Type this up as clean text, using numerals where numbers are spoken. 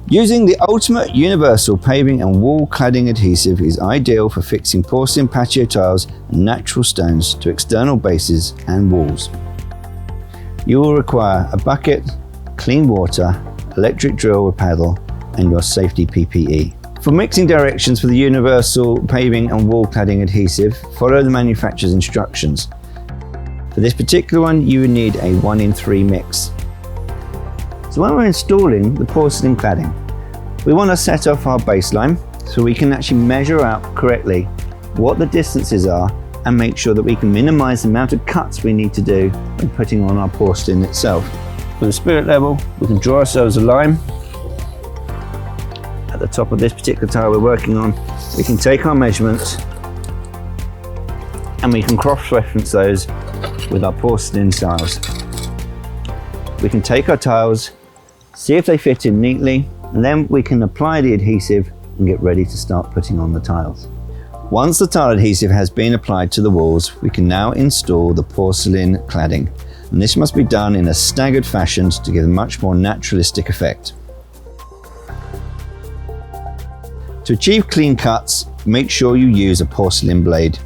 Using the ultimate universal paving and wall cladding adhesive is ideal for fixing porcelain patio tiles and natural stones to external bases and walls. You will require a bucket, clean water, electric drill with paddle, and your safety PPE. For mixing directions for the universal paving and wall cladding adhesive, follow the manufacturer's instructions. For this particular one, you will need a 1-in-3 mix. So when we're installing the porcelain cladding, we want to set off our baseline so we can actually measure out correctly what the distances are and make sure that we can minimize the amount of cuts we need to do when putting on our porcelain itself. For the spirit level, we can draw ourselves a line. At the top of this particular tile we're working on, we can take our measurements and we can cross-reference those with our porcelain tiles. We can take our tiles, see if they fit in neatly, and then we can apply the adhesive and get ready to start putting on the tiles. Once the tile adhesive has been applied to the walls, we can now install the porcelain cladding, and this must be done in a staggered fashion to give a much more naturalistic effect. To achieve clean cuts, make sure you use a porcelain blade.